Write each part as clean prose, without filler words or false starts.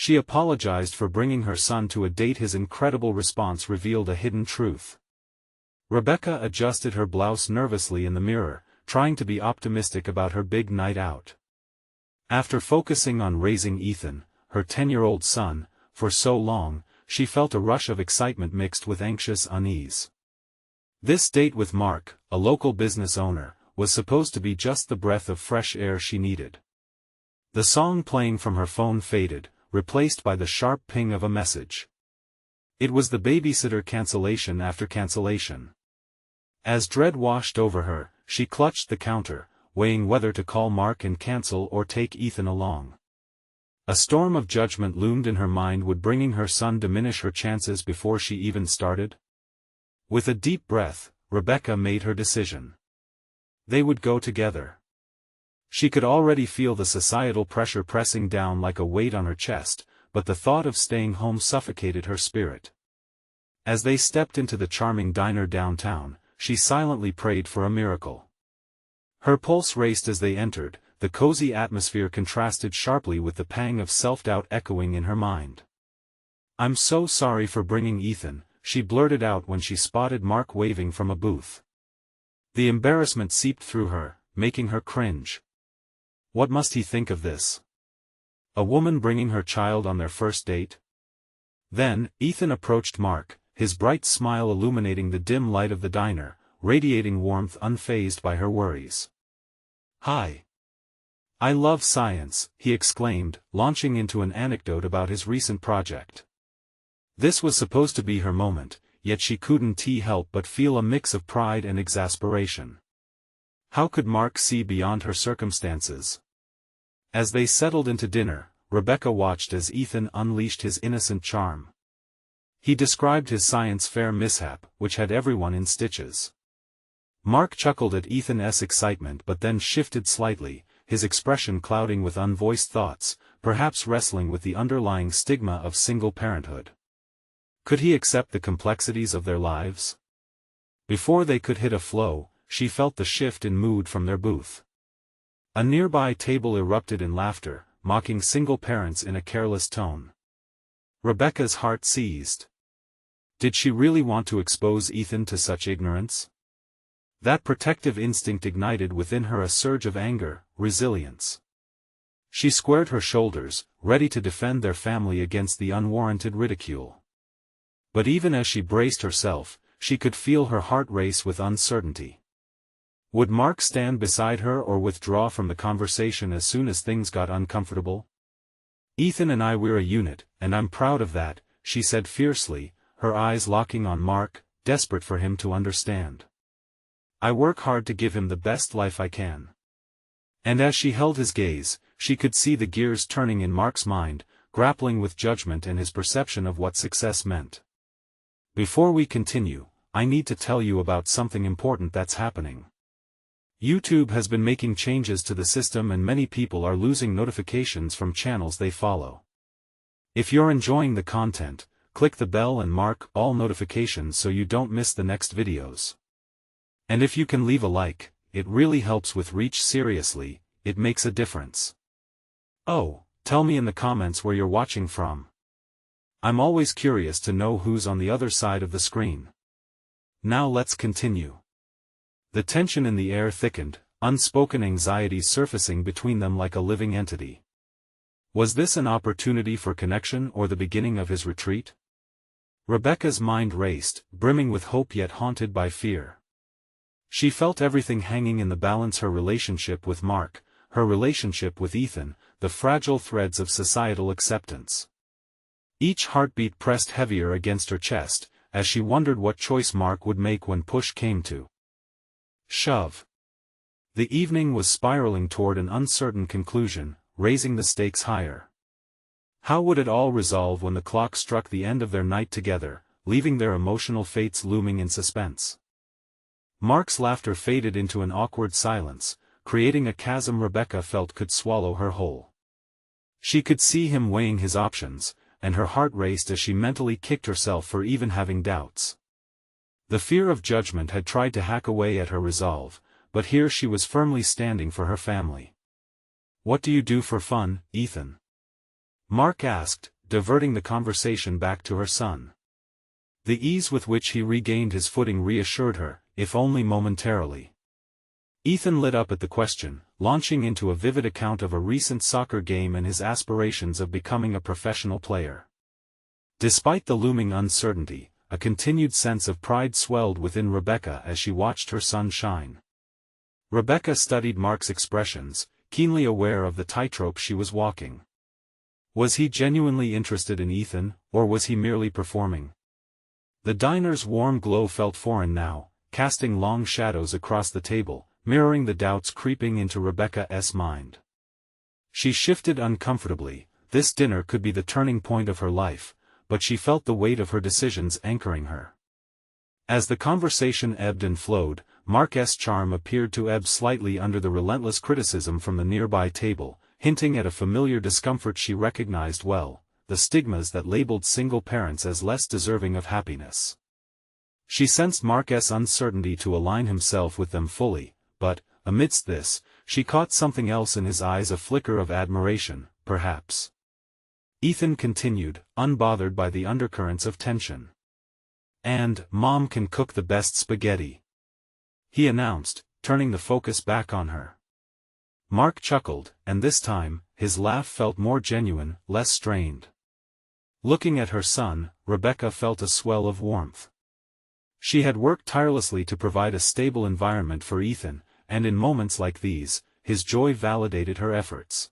She apologized for bringing her son to a date. His incredible response revealed a hidden truth. Rebecca adjusted her blouse nervously in the mirror, trying to be optimistic about her big night out. After focusing on raising Ethan, her 10-year-old son, for so long, she felt a rush of excitement mixed with anxious unease. This date with Mark, a local business owner, was supposed to be just the breath of fresh air she needed. The song playing from her phone faded, replaced by the sharp ping of a message. It was the babysitter cancellation after cancellation. As dread washed over her, she clutched the counter, weighing whether to call Mark and cancel or take Ethan along. A storm of judgment loomed in her mind. Would bringing her son diminish her chances before she even started? With a deep breath, Rebecca made her decision. They would go together. She could already feel the societal pressure pressing down like a weight on her chest, but the thought of staying home suffocated her spirit. As they stepped into the charming diner downtown, she silently prayed for a miracle. Her pulse raced as they entered. The cozy atmosphere contrasted sharply with the pang of self-doubt echoing in her mind. "I'm so sorry for bringing Ethan," she blurted out when she spotted Mark waving from a booth. The embarrassment seeped through her, making her cringe. What must he think of this? A woman bringing her child on their first date? Then, Ethan approached Mark, his bright smile illuminating the dim light of the diner, radiating warmth unfazed by her worries. "Hi. I love science," he exclaimed, launching into an anecdote about his recent project. This was supposed to be her moment, yet she couldn't help but feel a mix of pride and exasperation. How could Mark see beyond her circumstances? As they settled into dinner, Rebecca watched as Ethan unleashed his innocent charm. He described his science fair mishap, which had everyone in stitches. Mark chuckled at Ethan's excitement but then shifted slightly, his expression clouding with unvoiced thoughts, perhaps wrestling with the underlying stigma of single parenthood. Could he accept the complexities of their lives? Before they could hit a flow, she felt the shift in mood from their booth. A nearby table erupted in laughter, mocking single parents in a careless tone. Rebecca's heart seized. Did she really want to expose Ethan to such ignorance? That protective instinct ignited within her a surge of anger, resilience. She squared her shoulders, ready to defend their family against the unwarranted ridicule. But even as she braced herself, she could feel her heart race with uncertainty. Would Mark stand beside her or withdraw from the conversation as soon as things got uncomfortable? "Ethan and we're a unit, and I'm proud of that," she said fiercely, her eyes locking on Mark, desperate for him to understand. "I work hard to give him the best life I can." And as she held his gaze, she could see the gears turning in Mark's mind, grappling with judgment and his perception of what success meant. "Before we continue, I need to tell you about something important that's happening. YouTube has been making changes to the system and many people are losing notifications from channels they follow. If you're enjoying the content, click the bell and mark all notifications so you don't miss the next videos. And if you can leave a like, it really helps with reach. Seriously, it makes a difference. Oh, tell me in the comments where you're watching from. I'm always curious to know who's on the other side of the screen. Now let's continue. The tension in the air thickened, unspoken anxieties surfacing between them like a living entity. Was this an opportunity for connection or the beginning of his retreat? Rebecca's mind raced, brimming with hope yet haunted by fear. She felt everything hanging in the balance: her relationship with Mark, her relationship with Ethan, the fragile threads of societal acceptance. Each heartbeat pressed heavier against her chest, as she wondered what choice Mark would make when push came to shove. The evening was spiraling toward an uncertain conclusion, raising the stakes higher. How would it all resolve when the clock struck the end of their night together, leaving their emotional fates looming in suspense? Mark's laughter faded into an awkward silence, creating a chasm Rebecca felt could swallow her whole. She could see him weighing his options, and her heart raced as she mentally kicked herself for even having doubts. The fear of judgment had tried to hack away at her resolve, but here she was firmly standing for her family. "What do you do for fun, Ethan?" Mark asked, diverting the conversation back to her son. The ease with which he regained his footing reassured her, if only momentarily. Ethan lit up at the question, launching into a vivid account of a recent soccer game and his aspirations of becoming a professional player. Despite the looming uncertainty, a continued sense of pride swelled within Rebecca as she watched her son shine. Rebecca studied Mark's expressions, keenly aware of the tightrope she was walking. Was he genuinely interested in Ethan, or was he merely performing? The diner's warm glow felt foreign now, casting long shadows across the table, mirroring the doubts creeping into Rebecca's mind. She shifted uncomfortably. This dinner could be the turning point of her life, but she felt the weight of her decisions anchoring her. As the conversation ebbed and flowed, Mark's charm appeared to ebb slightly under the relentless criticism from the nearby table, hinting at a familiar discomfort she recognized well, the stigmas that labeled single parents as less deserving of happiness. She sensed Mark's uncertainty to align himself with them fully, but, amidst this, she caught something else in his eyes, a flicker of admiration, perhaps. Ethan continued, unbothered by the undercurrents of tension. "And, Mom can cook the best spaghetti," he announced, turning the focus back on her. Mark chuckled, and this time, his laugh felt more genuine, less strained. Looking at her son, Rebecca felt a swell of warmth. She had worked tirelessly to provide a stable environment for Ethan, and in moments like these, his joy validated her efforts.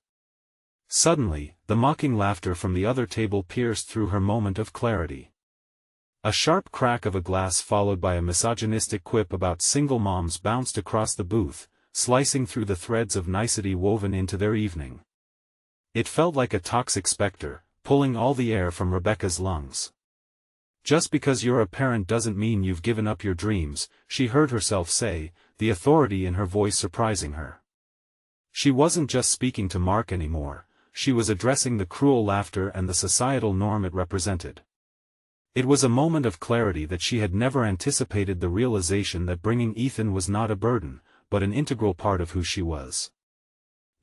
Suddenly, the mocking laughter from the other table pierced through her moment of clarity. A sharp crack of a glass followed by a misogynistic quip about single moms bounced across the booth, slicing through the threads of nicety woven into their evening. It felt like a toxic specter, pulling all the air from Rebecca's lungs. "Just because you're a parent doesn't mean you've given up your dreams," she heard herself say, the authority in her voice surprising her. She wasn't just speaking to Mark anymore, she was addressing the cruel laughter and the societal norm it represented. It was a moment of clarity that she had never anticipated, the realization that bringing Ethan was not a burden, but an integral part of who she was.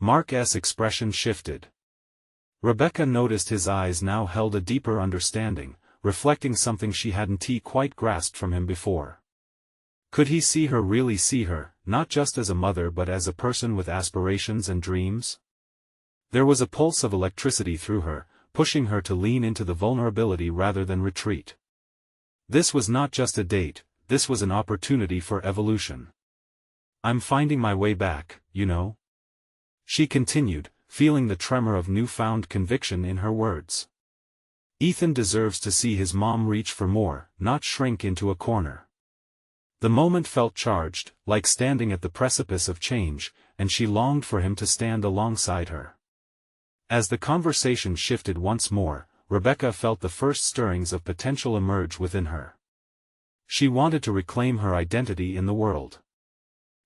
Mark's expression shifted. Rebecca noticed his eyes now held a deeper understanding, reflecting something she hadn't quite grasped from him before. Could he see her, really see her, not just as a mother but as a person with aspirations and dreams? There was a pulse of electricity through her, pushing her to lean into the vulnerability rather than retreat. This was not just a date, this was an opportunity for evolution. "I'm finding my way back, you know," she continued, feeling the tremor of newfound conviction in her words. "Ethan deserves to see his mom reach for more, not shrink into a corner." The moment felt charged, like standing at the precipice of change, and she longed for him to stand alongside her. As the conversation shifted once more, Rebecca felt the first stirrings of potential emerge within her. She wanted to reclaim her identity in the world.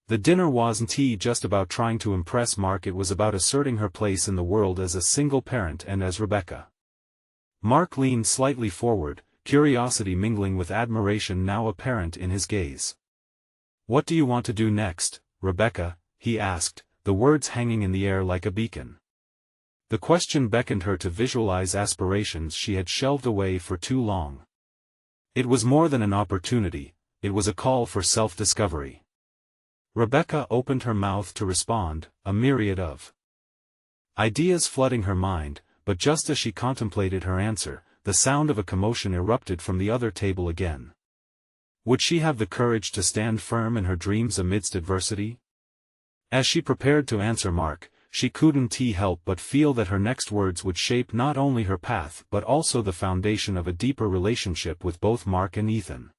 The dinner wasn't just about trying to impress Mark, it was about asserting her place in the world as a single parent and as Rebecca. Mark leaned slightly forward, curiosity mingling with admiration now apparent in his gaze. "What do you want to do next, Rebecca?" he asked, the words hanging in the air like a beacon. The question beckoned her to visualize aspirations she had shelved away for too long. It was more than an opportunity, it was a call for self-discovery. Rebecca opened her mouth to respond, a myriad of ideas flooding her mind, but just as she contemplated her answer, the sound of a commotion erupted from the other table again. Would she have the courage to stand firm in her dreams amidst adversity? As she prepared to answer Mark, she couldn't help but feel that her next words would shape not only her path but also the foundation of a deeper relationship with both Mark and Ethan.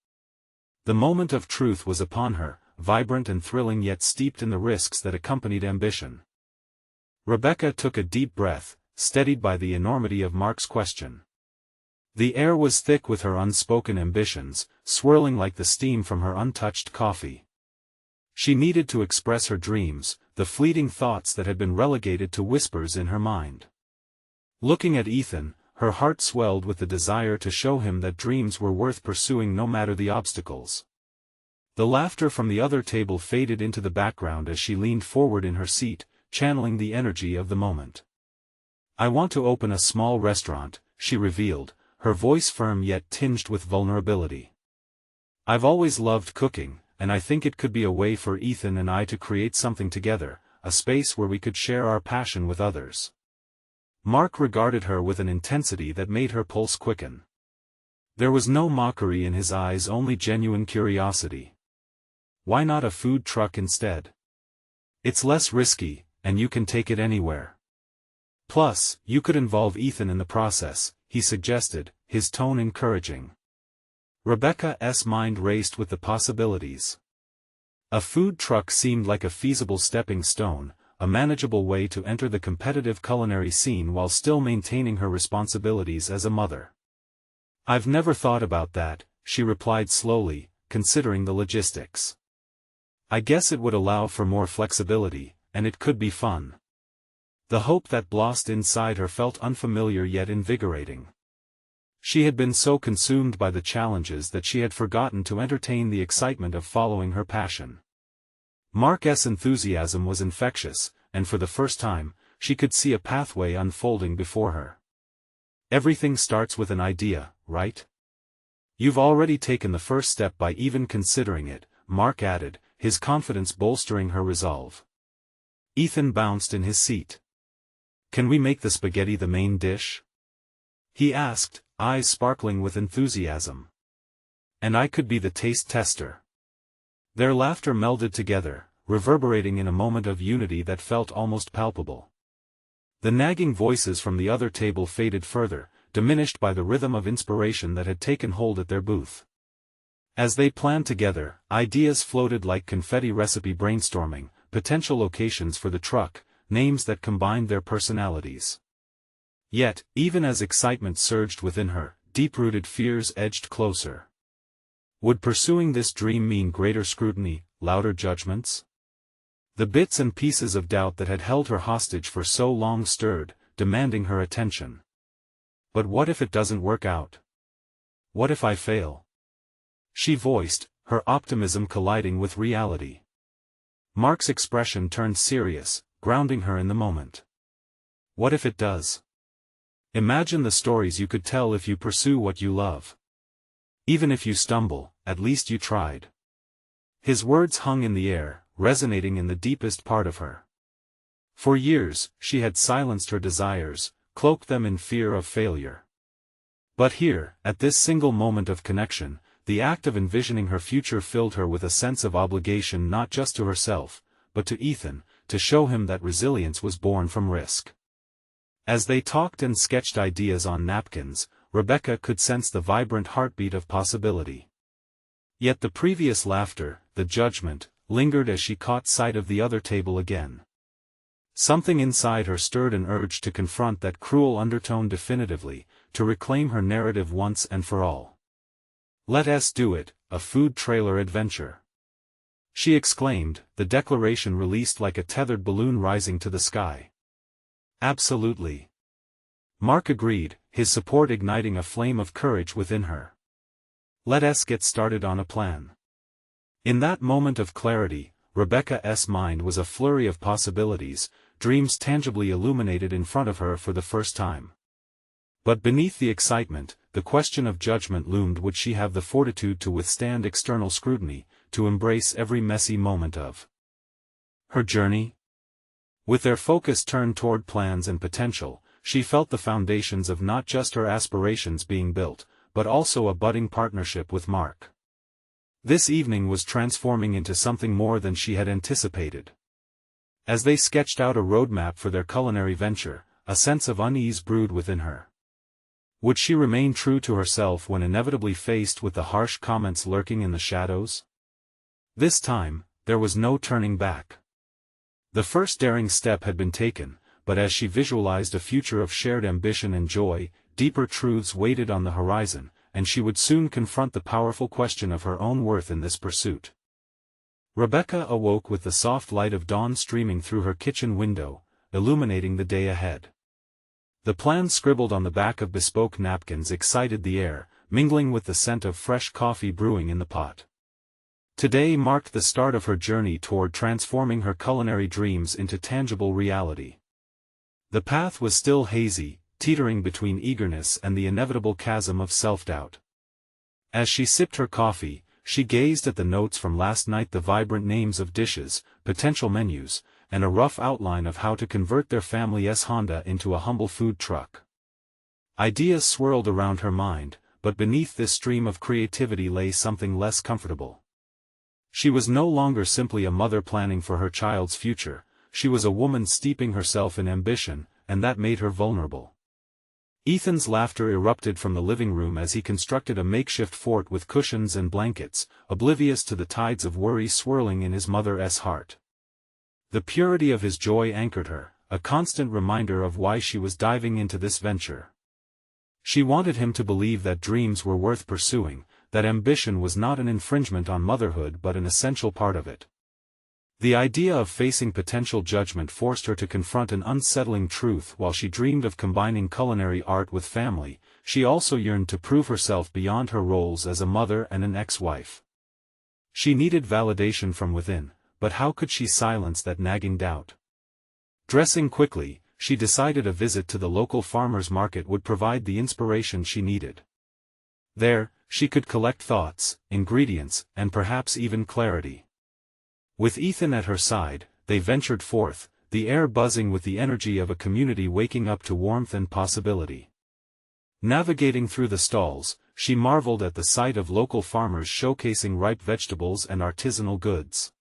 The moment of truth was upon her, vibrant and thrilling yet steeped in the risks that accompanied ambition. Rebecca took a deep breath, steadied by the enormity of Mark's question. The air was thick with her unspoken ambitions, swirling like the steam from her untouched coffee. She needed to express her dreams, the fleeting thoughts that had been relegated to whispers in her mind. Looking at Ethan, her heart swelled with the desire to show him that dreams were worth pursuing no matter the obstacles. The laughter from the other table faded into the background as she leaned forward in her seat, channeling the energy of the moment. "I want to open a small restaurant," she revealed, her voice firm yet tinged with vulnerability. "I've always loved cooking, and I think it could be a way for Ethan and I to create something together, a space where we could share our passion with others." Mark regarded her with an intensity that made her pulse quicken. There was no mockery in his eyes, only genuine curiosity. "Why not a food truck instead? It's less risky, and you can take it anywhere. Plus, you could involve Ethan in the process," he suggested, his tone encouraging. Rebecca's mind raced with the possibilities. A food truck seemed like a feasible stepping stone, a manageable way to enter the competitive culinary scene while still maintaining her responsibilities as a mother. "I've never thought about that," she replied slowly, considering the logistics. "I guess it would allow for more flexibility, and it could be fun." The hope that blossomed inside her felt unfamiliar yet invigorating. She had been so consumed by the challenges that she had forgotten to entertain the excitement of following her passion. Mark's enthusiasm was infectious, and for the first time, she could see a pathway unfolding before her. "Everything starts with an idea, right? You've already taken the first step by even considering it," Mark added, his confidence bolstering her resolve. Ethan bounced in his seat. "Can we make the spaghetti the main dish?" he asked, eyes sparkling with enthusiasm. "And I could be the taste tester." Their laughter melded together, reverberating in a moment of unity that felt almost palpable. The nagging voices from the other table faded further, diminished by the rhythm of inspiration that had taken hold at their booth. As they planned together, ideas floated like confetti, recipe brainstorming, potential locations for the truck, names that combined their personalities. Yet, even as excitement surged within her, deep-rooted fears edged closer. Would pursuing this dream mean greater scrutiny, louder judgments? The bits and pieces of doubt that had held her hostage for so long stirred, demanding her attention. "But what if it doesn't work out? What if I fail?" she voiced, her optimism colliding with reality. Mark's expression turned serious, grounding her in the moment. "What if it does? Imagine the stories you could tell if you pursue what you love. Even if you stumble, at least you tried." His words hung in the air, resonating in the deepest part of her. For years, she had silenced her desires, cloaked them in fear of failure. But here, at this single moment of connection, the act of envisioning her future filled her with a sense of obligation, not just to herself, but to Ethan, to show him that resilience was born from risk. As they talked and sketched ideas on napkins, Rebecca could sense the vibrant heartbeat of possibility. Yet the previous laughter, the judgment, lingered as she caught sight of the other table again. Something inside her stirred an urge to confront that cruel undertone definitively, to reclaim her narrative once and for all. "Let's do it, a food trailer adventure," she exclaimed, the declaration released like a tethered balloon rising to the sky. "Absolutely," Mark agreed, his support igniting a flame of courage within her. "Let's get started on a plan." In that moment of clarity, Rebecca's mind was a flurry of possibilities, dreams tangibly illuminated in front of her for the first time. But beneath the excitement, the question of judgment loomed. Would she have the fortitude to withstand external scrutiny, to embrace every messy moment of her journey? With their focus turned toward plans and potential, she felt the foundations of not just her aspirations being built, but also a budding partnership with Mark. This evening was transforming into something more than she had anticipated. As they sketched out a roadmap for their culinary venture, a sense of unease brewed within her. Would she remain true to herself when inevitably faced with the harsh comments lurking in the shadows? This time, there was no turning back. The first daring step had been taken, but as she visualized a future of shared ambition and joy, deeper truths waited on the horizon, and she would soon confront the powerful question of her own worth in this pursuit. Rebecca awoke with the soft light of dawn streaming through her kitchen window, illuminating the day ahead. The plans scribbled on the back of bespoke napkins excited the air, mingling with the scent of fresh coffee brewing in the pot. Today marked the start of her journey toward transforming her culinary dreams into tangible reality. The path was still hazy, teetering between eagerness and the inevitable chasm of self-doubt. As she sipped her coffee, she gazed at the notes from last night, the vibrant names of dishes, potential menus, and a rough outline of how to convert their family's Honda into a humble food truck. Ideas swirled around her mind, but beneath this stream of creativity lay something less comfortable. She was no longer simply a mother planning for her child's future, she was a woman steeping herself in ambition, and that made her vulnerable. Ethan's laughter erupted from the living room as he constructed a makeshift fort with cushions and blankets, oblivious to the tides of worry swirling in his mother's heart. The purity of his joy anchored her, a constant reminder of why she was diving into this venture. She wanted him to believe that dreams were worth pursuing, that ambition was not an infringement on motherhood but an essential part of it. The idea of facing potential judgment forced her to confront an unsettling truth. While she dreamed of combining culinary art with family, she also yearned to prove herself beyond her roles as a mother and an ex-wife. She needed validation from within, but how could she silence that nagging doubt? Dressing quickly, she decided a visit to the local farmer's market would provide the inspiration she needed. There, she could collect thoughts, ingredients, and perhaps even clarity. With Ethan at her side, they ventured forth, the air buzzing with the energy of a community waking up to warmth and possibility. Navigating through the stalls, she marveled at the sight of local farmers showcasing ripe vegetables and artisanal goods.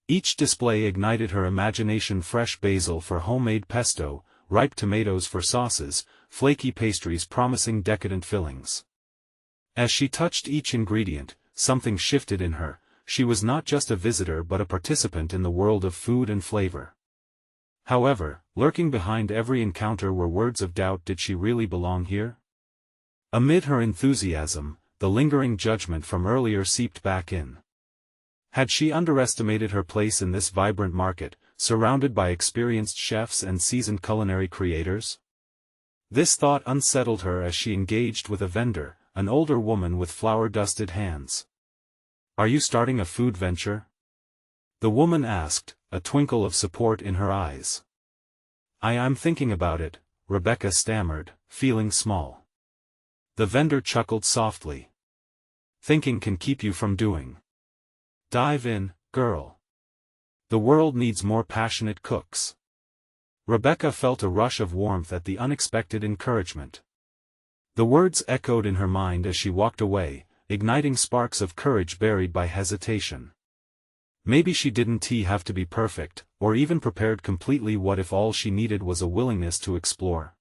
Each display ignited her imagination: fresh basil for homemade pesto, ripe tomatoes for sauces, flaky pastries promising decadent fillings. As she touched each ingredient, something shifted in her. She was not just a visitor but a participant in the world of food and flavor. However, lurking behind every encounter were words of doubt: did she really belong here? Amid her enthusiasm, the lingering judgment from earlier seeped back in. Had she underestimated her place in this vibrant market, surrounded by experienced chefs and seasoned culinary creators? This thought unsettled her as she engaged with a vendor, an older woman with flour-dusted hands. "Are you starting a food venture?" the woman asked, a twinkle of support in her eyes. I'm thinking about it," Rebecca stammered, feeling small. The vendor chuckled softly. "Thinking can keep you from doing. Dive in, girl. The world needs more passionate cooks." Rebecca felt a rush of warmth at the unexpected encouragement. The words echoed in her mind as she walked away, igniting sparks of courage buried by hesitation. Maybe she didn't have to be perfect, or even prepared completely. What if all she needed was a willingness to explore?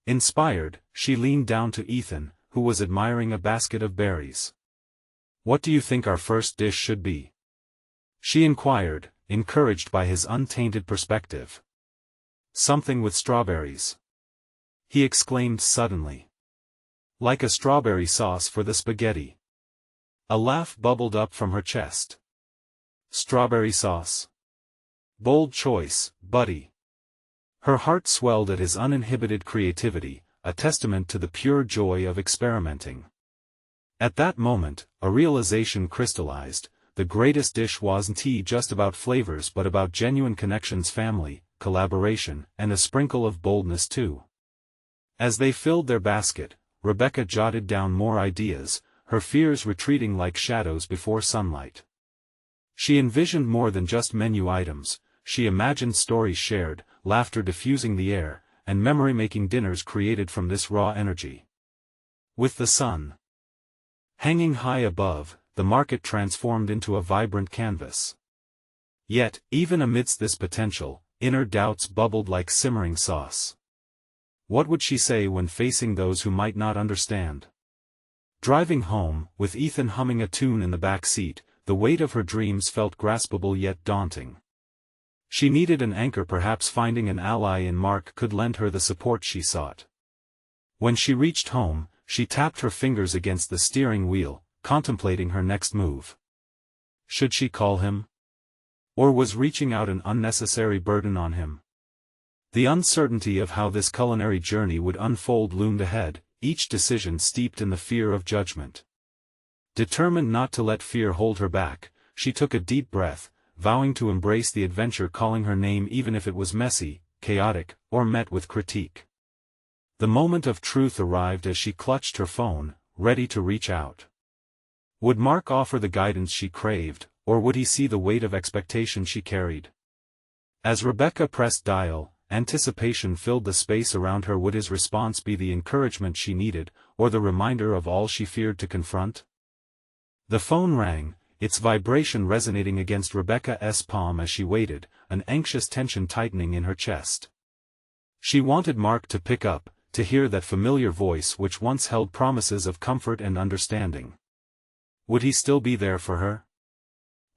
Inspired, she leaned down to Ethan, who was admiring a basket of berries. "What do you think our first dish should be?" she inquired, encouraged by his untainted perspective. "Something with strawberries," he exclaimed suddenly. "Like a strawberry sauce for the spaghetti." A laugh bubbled up from her chest. "Strawberry sauce? Bold choice, buddy." Her heart swelled at his uninhibited creativity, a testament to the pure joy of experimenting. At that moment, a realization crystallized: the greatest dish wasn't just about flavors but about genuine connections, family, collaboration, and a sprinkle of boldness too. As they filled their basket, Rebecca jotted down more ideas, her fears retreating like shadows before sunlight. She envisioned more than just menu items, she imagined stories shared, laughter diffusing the air, and memory-making dinners created from this raw energy. With the sun hanging high above, the market transformed into a vibrant canvas. Yet, even amidst this potential, inner doubts bubbled like simmering sauce. What would she say when facing those who might not understand? Driving home, with Ethan humming a tune in the back seat, the weight of her dreams felt graspable yet daunting. She needed an anchor, perhaps finding an ally in Mark could lend her the support she sought. When she reached home, she tapped her fingers against the steering wheel, contemplating her next move. Should she call him? Or was reaching out an unnecessary burden on him? The uncertainty of how this culinary journey would unfold loomed ahead, each decision steeped in the fear of judgment. Determined not to let fear hold her back, she took a deep breath, vowing to embrace the adventure, calling her name even if it was messy, chaotic, or met with critique. The moment of truth arrived as she clutched her phone, ready to reach out. Would Mark offer the guidance she craved, or would he see the weight of expectation she carried? As Rebecca pressed dial, anticipation filled the space around her. Would his response be the encouragement she needed, or the reminder of all she feared to confront? The phone rang, its vibration resonating against Rebecca's palm as she waited, an anxious tension tightening in her chest. She wanted Mark to pick up, to hear that familiar voice which once held promises of comfort and understanding. Would he still be there for her?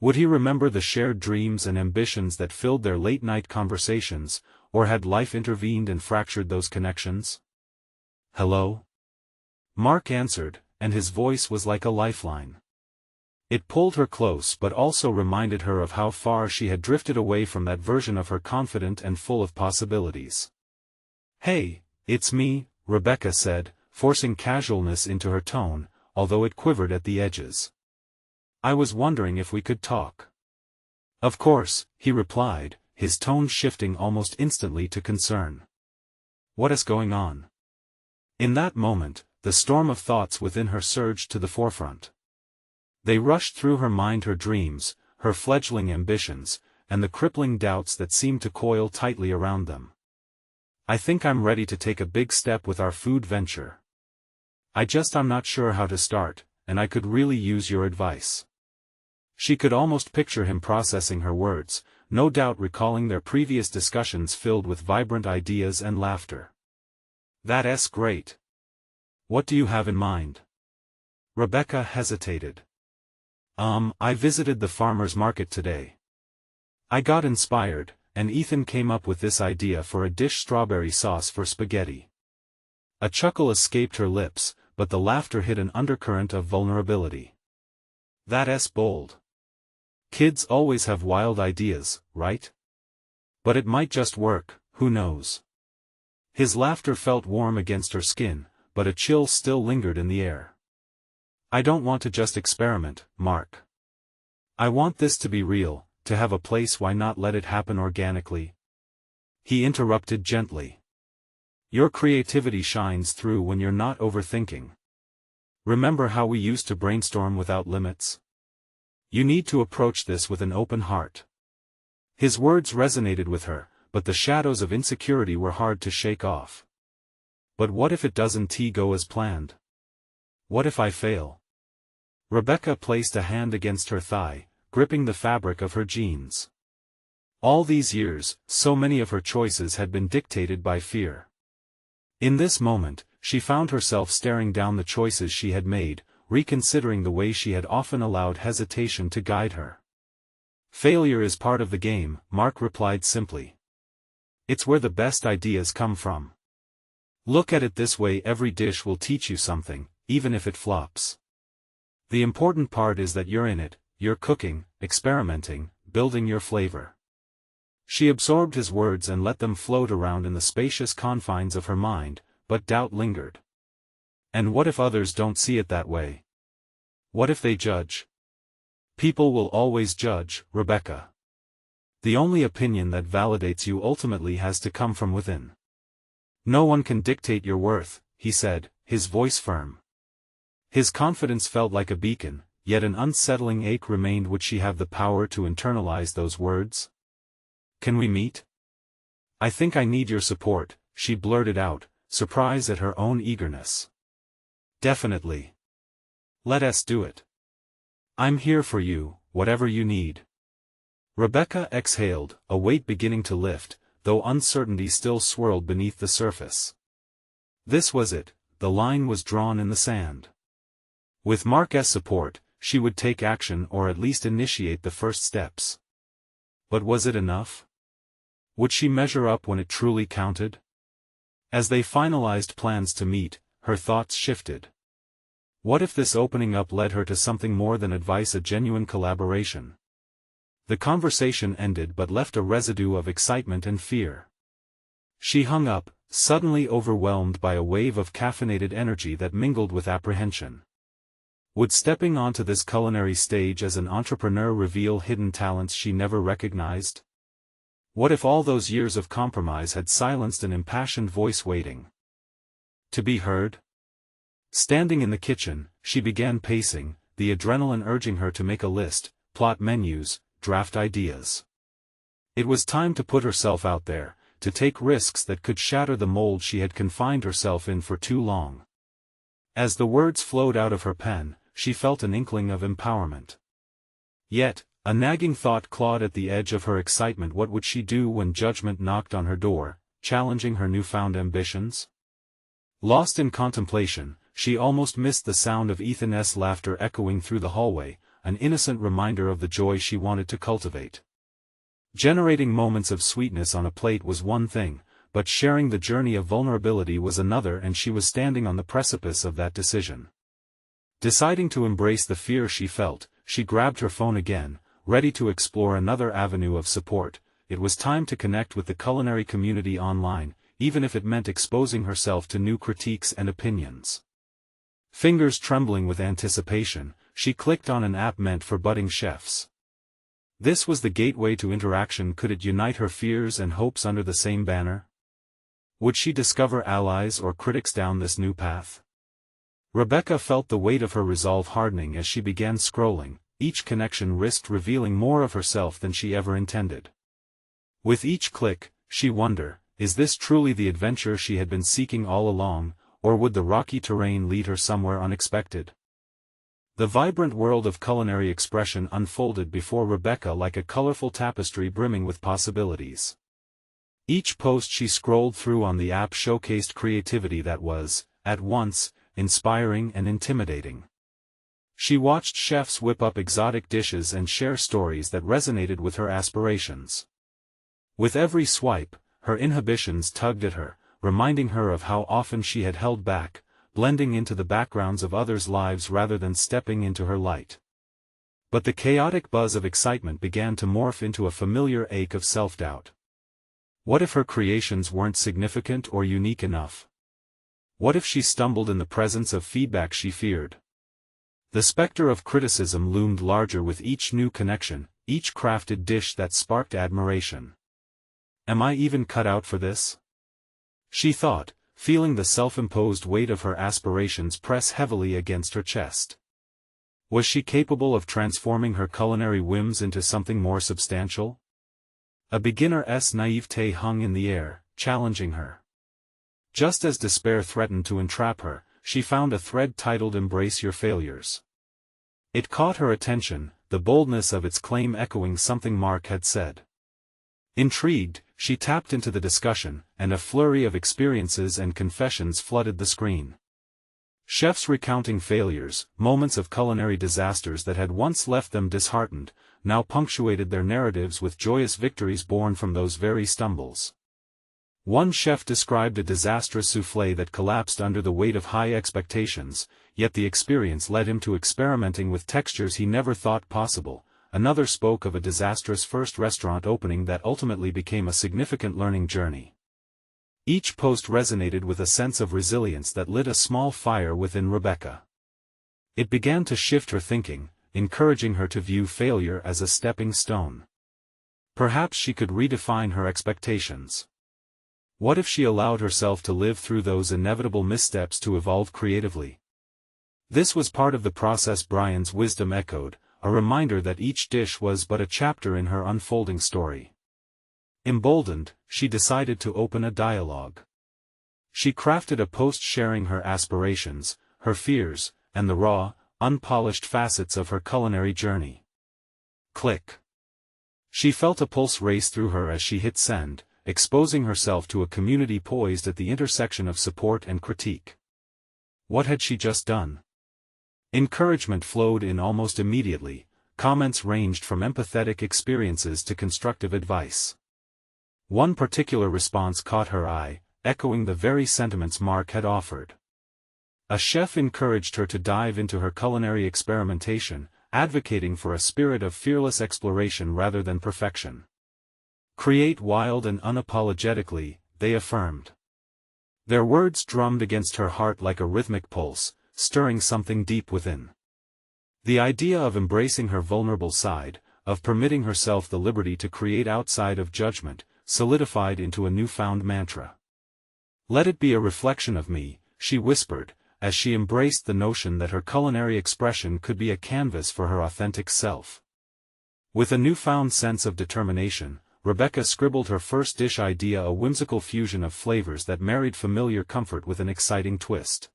Would he remember the shared dreams and ambitions that filled their late-night conversations, or had life intervened and fractured those connections? "Hello?" Mark answered, and his voice was like a lifeline. It pulled her close but also reminded her of how far she had drifted away from that version of her, confident and full of possibilities. "Hey, it's me," Rebecca said, forcing casualness into her tone, although it quivered at the edges. "I was wondering if we could talk." "Of course," he replied, his tone shifting almost instantly to concern. "What is going on?" In that moment, the storm of thoughts within her surged to the forefront. They rushed through her mind, her dreams, her fledgling ambitions, and the crippling doubts that seemed to coil tightly around them. "I think I'm ready to take a big step with our food venture. I'm not sure how to start, and I could really use your advice." She could almost picture him processing her words, no doubt recalling their previous discussions filled with vibrant ideas and laughter. "That's great. What do you have in mind?" Rebecca hesitated. I visited the farmer's market today. I got inspired, and Ethan came up with this idea for a dish: strawberry sauce for spaghetti." A chuckle escaped her lips, but the laughter hid an undercurrent of vulnerability. "That's bold. Kids always have wild ideas, right? But it might just work, who knows?" His laughter felt warm against her skin, but a chill still lingered in the air. "I don't want to just experiment, Mark. I want this to be real, to have a place. Why not let it happen organically?" He interrupted gently. "Your creativity shines through when you're not overthinking. Remember how we used to brainstorm without limits? You need to approach this with an open heart." His words resonated with her, but the shadows of insecurity were hard to shake off. "But what if it doesn't go as planned? What if I fail?" Rebecca placed a hand against her thigh, gripping the fabric of her jeans. All these years, so many of her choices had been dictated by fear. In this moment, she found herself staring down the choices she had made, reconsidering the way she had often allowed hesitation to guide her. "Failure is part of the game," Mark replied simply. "It's where the best ideas come from. Look at it this way: every dish will teach you something, even if it flops. The important part is that you're in it, you're cooking, experimenting, building your flavor." She absorbed his words and let them float around in the spacious confines of her mind, but doubt lingered. "And what if others don't see it that way? What if they judge?" "People will always judge, Rebecca. The only opinion that validates you ultimately has to come from within. No one can dictate your worth," he said, his voice firm. His confidence felt like a beacon, yet an unsettling ache remained. Would she have the power to internalize those words? "Can we meet? I think I need your support," she blurted out, surprised at her own eagerness. "Definitely. Let us do it. I'm here for you, whatever you need." Rebecca exhaled, a weight beginning to lift, though uncertainty still swirled beneath the surface. This was it, the line was drawn in the sand. With Mark's support, she would take action, or at least initiate the first steps. But was it enough? Would she measure up when it truly counted? As they finalized plans to meet, her thoughts shifted. What if this opening up led her to something more than advice, a genuine collaboration? The conversation ended but left a residue of excitement and fear. She hung up, suddenly overwhelmed by a wave of caffeinated energy that mingled with apprehension. Would stepping onto this culinary stage as an entrepreneur reveal hidden talents she never recognized? What if all those years of compromise had silenced an impassioned voice waiting? To be heard? Standing in the kitchen, she began pacing, the adrenaline urging her to make a list, plot menus, draft ideas. It was time to put herself out there, to take risks that could shatter the mold she had confined herself in for too long. As the words flowed out of her pen, she felt an inkling of empowerment. Yet, a nagging thought clawed at the edge of her excitement. What would she do when judgment knocked on her door, challenging her newfound ambitions? Lost in contemplation, she almost missed the sound of Ethan's laughter echoing through the hallway, an innocent reminder of the joy she wanted to cultivate. Generating moments of sweetness on a plate was one thing, but sharing the journey of vulnerability was another, and she was standing on the precipice of that decision. Deciding to embrace the fear she felt, she grabbed her phone again, ready to explore another avenue of support. It was time to connect with the culinary community online, even if it meant exposing herself to new critiques and opinions. Fingers trembling with anticipation, she clicked on an app meant for budding chefs. This was the gateway to interaction. Could it unite her fears and hopes under the same banner? Would she discover allies or critics down this new path? Rebecca felt the weight of her resolve hardening as she began scrolling. Each connection risked revealing more of herself than she ever intended. With each click, she wondered, is this truly the adventure she had been seeking all along, or would the rocky terrain lead her somewhere unexpected? The vibrant world of culinary expression unfolded before Rebecca like a colorful tapestry brimming with possibilities. Each post she scrolled through on the app showcased creativity that was, at once, inspiring and intimidating. She watched chefs whip up exotic dishes and share stories that resonated with her aspirations. With every swipe, her inhibitions tugged at her, reminding her of how often she had held back, blending into the backgrounds of others' lives rather than stepping into her light. But the chaotic buzz of excitement began to morph into a familiar ache of self-doubt. What if her creations weren't significant or unique enough? What if she stumbled in the presence of feedback she feared? The specter of criticism loomed larger with each new connection, each crafted dish that sparked admiration. Am I even cut out for this? She thought, feeling the self-imposed weight of her aspirations press heavily against her chest. Was she capable of transforming her culinary whims into something more substantial? A beginner's naivete hung in the air, challenging her. Just as despair threatened to entrap her, she found a thread titled "Embrace Your Failures." It caught her attention, the boldness of its claim echoing something Mark had said. Intrigued, she tapped into the discussion, and a flurry of experiences and confessions flooded the screen. Chefs recounting failures, moments of culinary disasters that had once left them disheartened, now punctuated their narratives with joyous victories born from those very stumbles. One chef described a disastrous soufflé that collapsed under the weight of high expectations, yet the experience led him to experimenting with textures he never thought possible. Another spoke of a disastrous first restaurant opening that ultimately became a significant learning journey. Each post resonated with a sense of resilience that lit a small fire within Rebecca. It began to shift her thinking, encouraging her to view failure as a stepping stone. Perhaps she could redefine her expectations. What if she allowed herself to live through those inevitable missteps to evolve creatively? This was part of the process. Brian's wisdom echoed, a reminder that each dish was but a chapter in her unfolding story. Emboldened, she decided to open a dialogue. She crafted a post sharing her aspirations, her fears, and the raw, unpolished facets of her culinary journey. Click. She felt a pulse race through her as she hit send, exposing herself to a community poised at the intersection of support and critique. What had she just done? Encouragement flowed in almost immediately, comments ranged from empathetic experiences to constructive advice. One particular response caught her eye, echoing the very sentiments Mark had offered. A chef encouraged her to dive into her culinary experimentation, advocating for a spirit of fearless exploration rather than perfection. Create wild and unapologetically, they affirmed. Their words drummed against her heart like a rhythmic pulse, stirring something deep within. The idea of embracing her vulnerable side, of permitting herself the liberty to create outside of judgment, solidified into a newfound mantra. Let it be a reflection of me, she whispered, as she embraced the notion that her culinary expression could be a canvas for her authentic self. With a newfound sense of determination, Rebecca scribbled her first dish idea, a whimsical fusion of flavors that married familiar comfort with an exciting twist.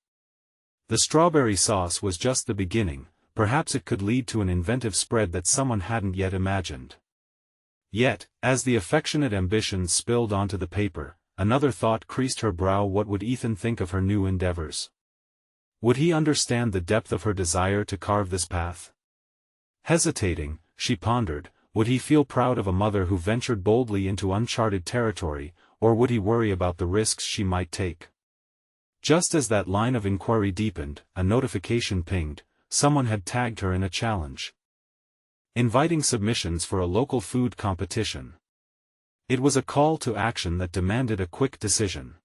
The strawberry sauce was just the beginning, perhaps it could lead to an inventive spread that someone hadn't yet imagined. Yet, as the affectionate ambitions spilled onto the paper, another thought creased her brow. What would Ethan think of her new endeavors? Would he understand the depth of her desire to carve this path? Hesitating, she pondered, would he feel proud of a mother who ventured boldly into uncharted territory, or would he worry about the risks she might take? Just as that line of inquiry deepened, a notification pinged. Someone had tagged her in a challenge, inviting submissions for a local food competition. It was a call to action that demanded a quick decision.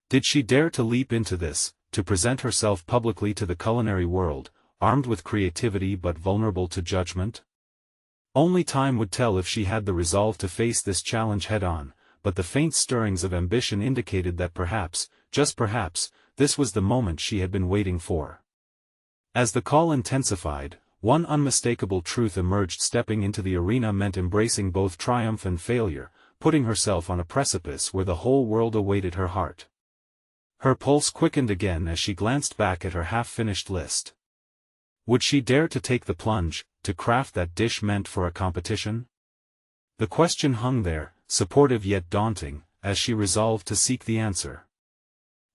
Did she dare to leap into this, to present herself publicly to the culinary world, armed with creativity but vulnerable to judgment? Only time would tell if she had the resolve to face this challenge head-on, but the faint stirrings of ambition indicated that perhaps, just perhaps, this was the moment she had been waiting for. As the call intensified, one unmistakable truth emerged: stepping into the arena meant embracing both triumph and failure, putting herself on a precipice where the whole world awaited her heart. Her pulse quickened again as she glanced back at her half-finished list. Would she dare to take the plunge, to craft that dish meant for a competition? The question hung there, supportive yet daunting, as she resolved to seek the answer.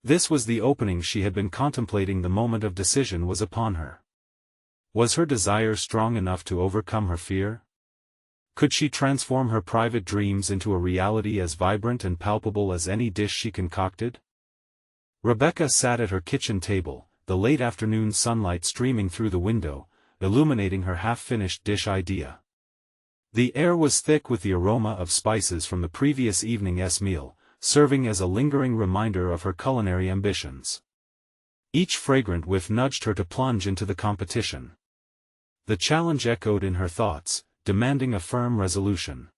This was the opening she had been contemplating. The moment of decision was upon her. Was her desire strong enough to overcome her fear? Could she transform her private dreams into a reality as vibrant and palpable as any dish she concocted? Rebecca sat at her kitchen table, the late afternoon sunlight streaming through the window, illuminating her half-finished dish idea. The air was thick with the aroma of spices from the previous evening's meal, serving as a lingering reminder of her culinary ambitions. Each fragrant whiff nudged her to plunge into the competition. The challenge echoed in her thoughts, demanding a firm resolution.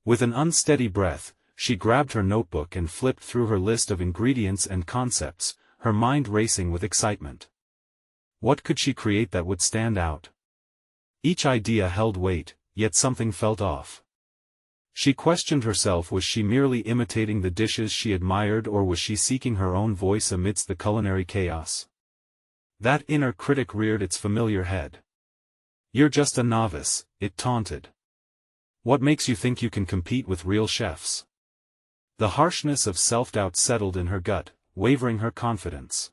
With an unsteady breath, she grabbed her notebook and flipped through her list of ingredients and concepts, her mind racing with excitement. What could she create that would stand out? Each idea held weight, yet something felt off. She questioned herself: was she merely imitating the dishes she admired, or was she seeking her own voice amidst the culinary chaos? That inner critic reared its familiar head. "You're just a novice," it taunted. "What makes you think you can compete with real chefs?" The harshness of self-doubt settled in her gut, wavering her confidence.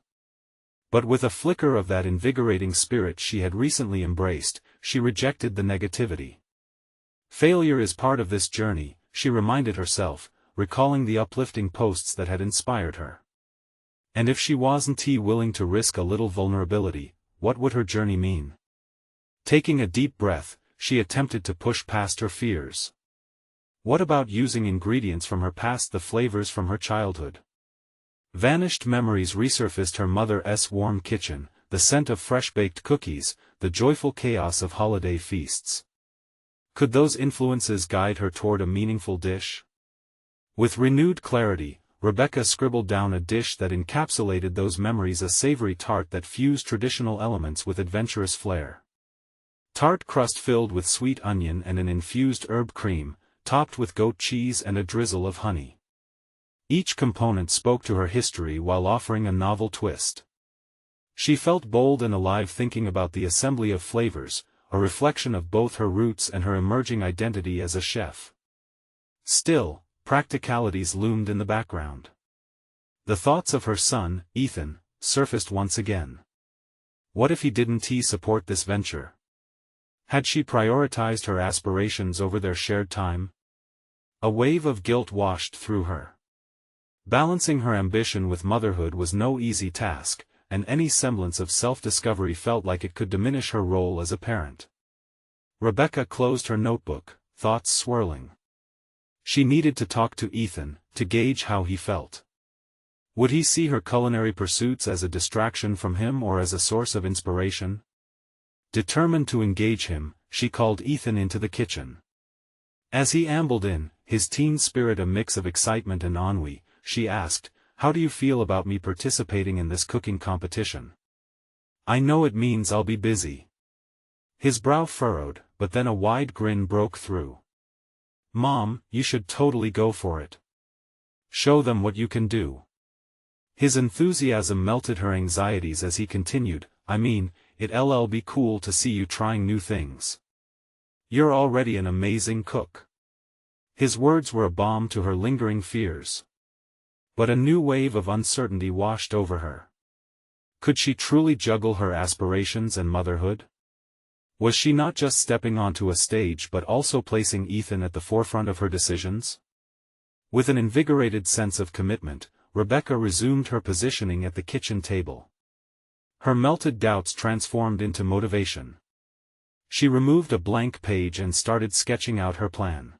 But with a flicker of that invigorating spirit she had recently embraced, she rejected the negativity. Failure is part of this journey, she reminded herself, recalling the uplifting posts that had inspired her. And if she wasn't willing to risk a little vulnerability, what would her journey mean? Taking a deep breath, she attempted to push past her fears. What about using ingredients from her past, the flavors from her childhood? Vanished memories resurfaced: her mother's warm kitchen, the scent of fresh-baked cookies, the joyful chaos of holiday feasts. Could those influences guide her toward a meaningful dish? With renewed clarity, Rebecca scribbled down a dish that encapsulated those memories: a savory tart that fused traditional elements with adventurous flair. Tart crust filled with sweet onion and an infused herb cream, topped with goat cheese and a drizzle of honey. Each component spoke to her history while offering a novel twist. She felt bold and alive thinking about the assembly of flavors, a reflection of both her roots and her emerging identity as a chef. Still, practicalities loomed in the background. The thoughts of her son, Ethan, surfaced once again. What if he didn't support this venture? Had she prioritized her aspirations over their shared time? A wave of guilt washed through her. Balancing her ambition with motherhood was no easy task, and any semblance of self-discovery felt like it could diminish her role as a parent. Rebecca closed her notebook, thoughts swirling. She needed to talk to Ethan, to gauge how he felt. Would he see her culinary pursuits as a distraction from him or as a source of inspiration? Determined to engage him, she called Ethan into the kitchen. As he ambled in, his teen spirit a mix of excitement and ennui, she asked, how do you feel about me participating in this cooking competition? I know it means I'll be busy." His brow furrowed, but then a wide grin broke through. "Mom, you should totally go for it. Show them what you can do." His enthusiasm melted her anxieties as he continued, "I mean, it'll be cool to see you trying new things. You're already an amazing cook." His words were a balm to her lingering fears. But a new wave of uncertainty washed over her. Could she truly juggle her aspirations and motherhood? Was she not just stepping onto a stage but also placing Ethan at the forefront of her decisions? With an invigorated sense of commitment, Rebecca resumed her positioning at the kitchen table. Her melted doubts transformed into motivation. She removed a blank page and started sketching out her plan.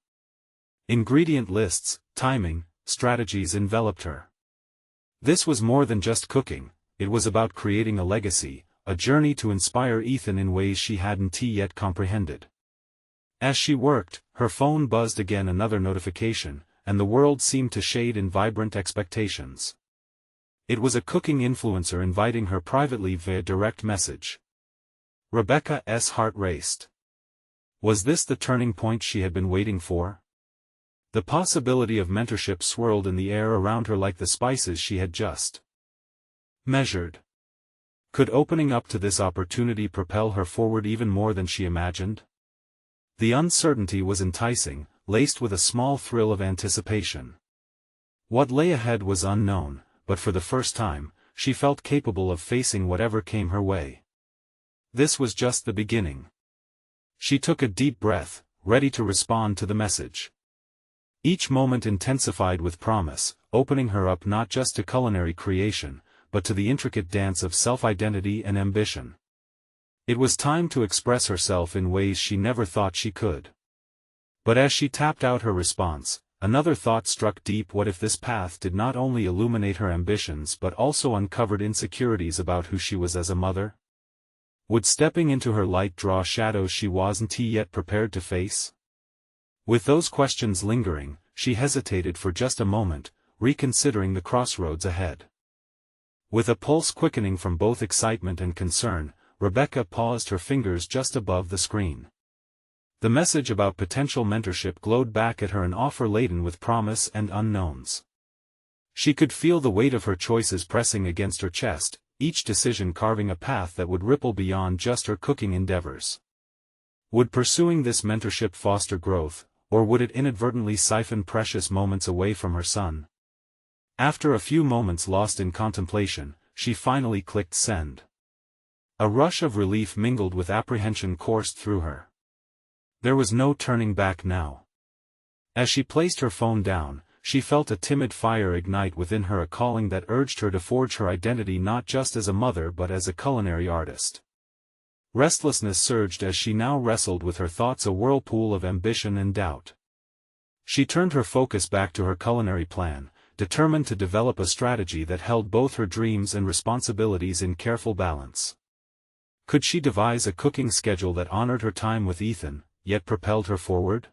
Ingredient lists, timing, strategies enveloped her. This was more than just cooking, it was about creating a legacy, a journey to inspire Ethan in ways she hadn't yet comprehended. As she worked, her phone buzzed again, another notification, and the world seemed to shade in vibrant expectations. It was a cooking influencer inviting her privately via direct message. Rebecca's heart raced. Was this the turning point she had been waiting for? The possibility of mentorship swirled in the air around her like the spices she had just measured. Could opening up to this opportunity propel her forward even more than she imagined? The uncertainty was enticing, laced with a small thrill of anticipation. What lay ahead was unknown, but for the first time, she felt capable of facing whatever came her way. This was just the beginning. She took a deep breath, ready to respond to the message. Each moment intensified with promise, opening her up not just to culinary creation, but to the intricate dance of self-identity and ambition. It was time to express herself in ways she never thought she could. But as she tapped out her response, another thought struck deep. What if this path did not only illuminate her ambitions but also uncovered insecurities about who she was as a mother? Would stepping into her light draw shadows she wasn't yet prepared to face? With those questions lingering, she hesitated for just a moment, reconsidering the crossroads ahead. With a pulse quickening from both excitement and concern, Rebecca paused, her fingers just above the screen. The message about potential mentorship glowed back at her, an offer laden with promise and unknowns. She could feel the weight of her choices pressing against her chest, each decision carving a path that would ripple beyond just her cooking endeavors. Would pursuing this mentorship foster growth, or would it inadvertently siphon precious moments away from her son? After a few moments lost in contemplation, she finally clicked send. A rush of relief mingled with apprehension coursed through her. There was no turning back now. As she placed her phone down, she felt a timid fire ignite within her, a calling that urged her to forge her identity not just as a mother but as a culinary artist. Restlessness surged as she now wrestled with her thoughts, a whirlpool of ambition and doubt. She turned her focus back to her culinary plan, determined to develop a strategy that held both her dreams and responsibilities in careful balance. Could she devise a cooking schedule that honored her time with Ethan, yet propelled her forward?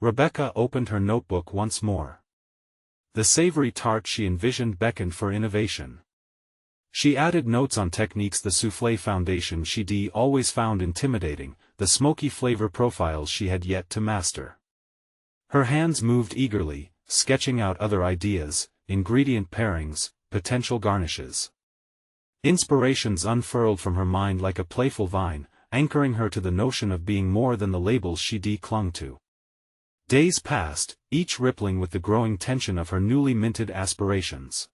Rebecca opened her notebook once more. The savory tart she envisioned beckoned for innovation. She added notes on techniques, the soufflé foundation she'd always found intimidating, the smoky flavor profiles she had yet to master. Her hands moved eagerly, sketching out other ideas, ingredient pairings, potential garnishes. Inspirations unfurled from her mind like a playful vine, anchoring her to the notion of being more than the labels she'd clung to. Days passed, each rippling with the growing tension of her newly minted aspirations.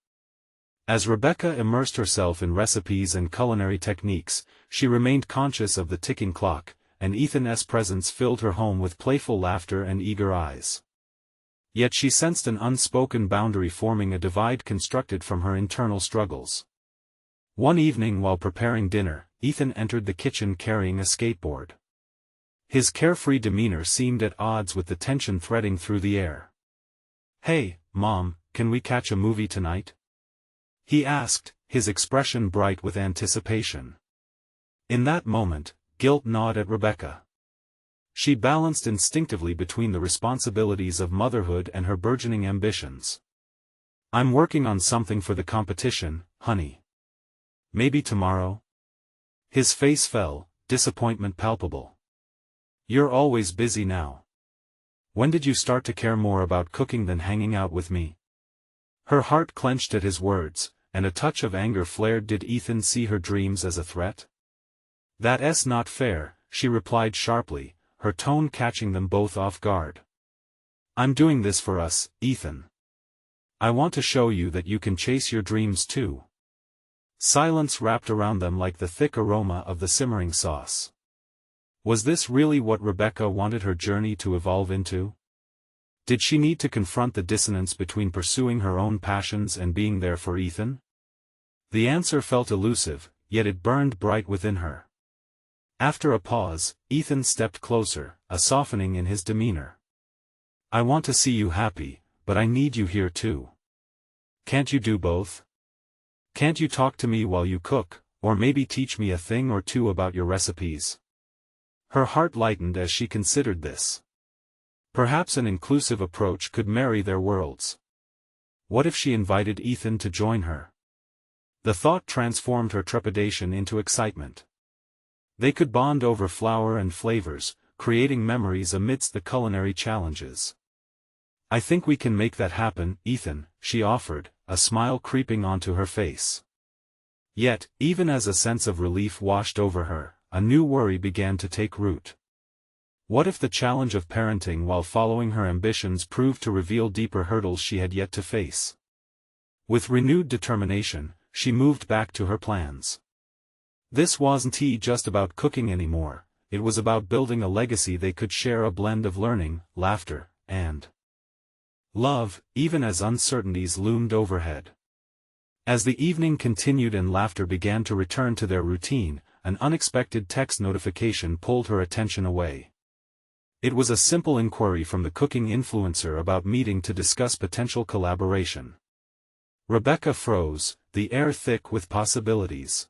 As Rebecca immersed herself in recipes and culinary techniques, she remained conscious of the ticking clock, and Ethan's presence filled her home with playful laughter and eager eyes. Yet she sensed an unspoken boundary forming, a divide constructed from her internal struggles. One evening while preparing dinner, Ethan entered the kitchen carrying a skateboard. His carefree demeanor seemed at odds with the tension threading through the air. "Hey, Mom, can we catch a movie tonight?" he asked, his expression bright with anticipation. In that moment, guilt gnawed at Rebecca. She balanced instinctively between the responsibilities of motherhood and her burgeoning ambitions. I'm working on something for the competition, honey. Maybe tomorrow? His face fell, disappointment palpable. You're always busy now. When did you start to care more about cooking than hanging out with me? Her heart clenched at his words, and a touch of anger flared. Did Ethan see her dreams as a threat? That's not fair, she replied sharply, her tone catching them both off guard. I'm doing this for us, Ethan. I want to show you that you can chase your dreams too. Silence wrapped around them like the thick aroma of the simmering sauce. Was this really what Rebecca wanted her journey to evolve into? Did she need to confront the dissonance between pursuing her own passions and being there for Ethan? The answer felt elusive, yet it burned bright within her. After a pause, Ethan stepped closer, a softening in his demeanor. I want to see you happy, but I need you here too. Can't you do both? Can't you talk to me while you cook, or maybe teach me a thing or two about your recipes? Her heart lightened as she considered this. Perhaps an inclusive approach could marry their worlds. What if she invited Ethan to join her? The thought transformed her trepidation into excitement. They could bond over flour and flavors, creating memories amidst the culinary challenges. I think we can make that happen, Ethan, she offered, a smile creeping onto her face. Yet, even as a sense of relief washed over her, a new worry began to take root. What if the challenge of parenting while following her ambitions proved to reveal deeper hurdles she had yet to face? With renewed determination, she moved back to her plans. This wasn't just about cooking anymore, it was about building a legacy they could share, a blend of learning, laughter, and love, even as uncertainties loomed overhead. As the evening continued and laughter began to return to their routine, an unexpected text notification pulled her attention away. It was a simple inquiry from the cooking influencer about meeting to discuss potential collaboration. Rebecca froze, the air thick with possibilities.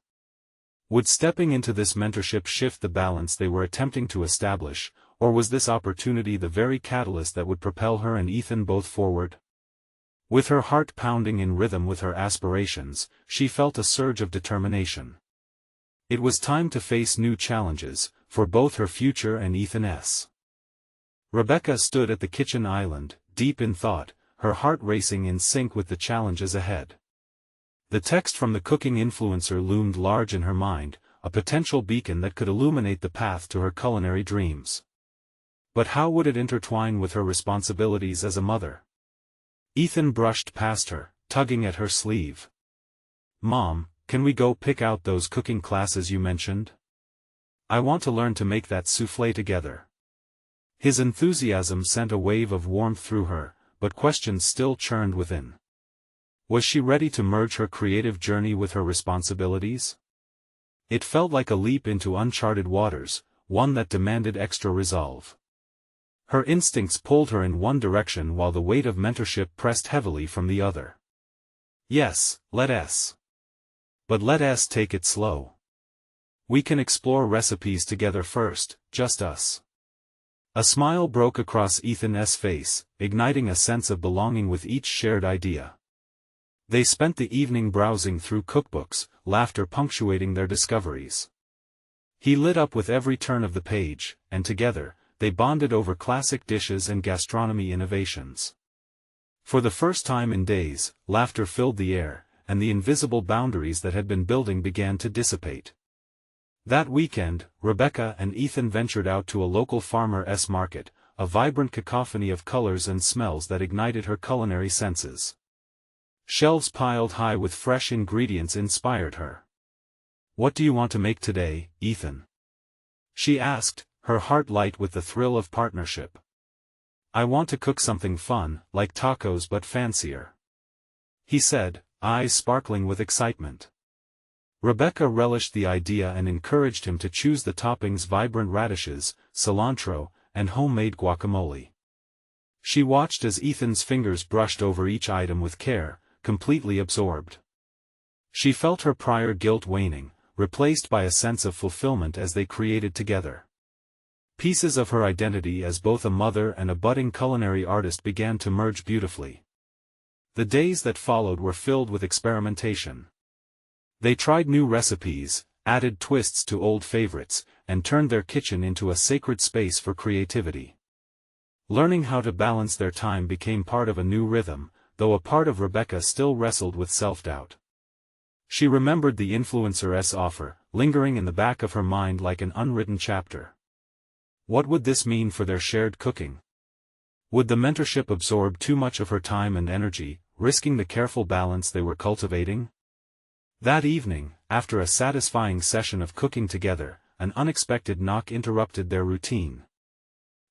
Would stepping into this mentorship shift the balance they were attempting to establish, or was this opportunity the very catalyst that would propel her and Ethan both forward? With her heart pounding in rhythm with her aspirations, she felt a surge of determination. It was time to face new challenges, for both her future and Ethan's. Rebecca stood at the kitchen island, deep in thought, her heart racing in sync with the challenges ahead. The text from the cooking influencer loomed large in her mind, a potential beacon that could illuminate the path to her culinary dreams. But how would it intertwine with her responsibilities as a mother? Ethan brushed past her, tugging at her sleeve. Mom, can we go pick out those cooking classes you mentioned? I want to learn to make that soufflé together. His enthusiasm sent a wave of warmth through her, but questions still churned within. Was she ready to merge her creative journey with her responsibilities? It felt like a leap into uncharted waters, one that demanded extra resolve. Her instincts pulled her in one direction while the weight of mentorship pressed heavily from the other. Yes, let's. But let's take it slow. We can explore recipes together first, just us. A smile broke across Ethan's face, igniting a sense of belonging with each shared idea. They spent the evening browsing through cookbooks, laughter punctuating their discoveries. He lit up with every turn of the page, and together, they bonded over classic dishes and gastronomy innovations. For the first time in days, laughter filled the air, and the invisible boundaries that had been building began to dissipate. That weekend, Rebecca and Ethan ventured out to a local farmer's market, a vibrant cacophony of colors and smells that ignited her culinary senses. Shelves piled high with fresh ingredients inspired her. What do you want to make today, Ethan? She asked, her heart light with the thrill of partnership. I want to cook something fun, like tacos but fancier. He said, eyes sparkling with excitement. Rebecca relished the idea and encouraged him to choose the toppings: vibrant radishes, cilantro, and homemade guacamole. She watched as Ethan's fingers brushed over each item with care, completely absorbed. She felt her prior guilt waning, replaced by a sense of fulfillment as they created together. Pieces of her identity as both a mother and a budding culinary artist began to merge beautifully. The days that followed were filled with experimentation. They tried new recipes, added twists to old favorites, and turned their kitchen into a sacred space for creativity. Learning how to balance their time became part of a new rhythm, though a part of Rebecca still wrestled with self-doubt. She remembered the influencer's offer, lingering in the back of her mind like an unwritten chapter. What would this mean for their shared cooking? Would the mentorship absorb too much of her time and energy, risking the careful balance they were cultivating? That evening, after a satisfying session of cooking together, an unexpected knock interrupted their routine.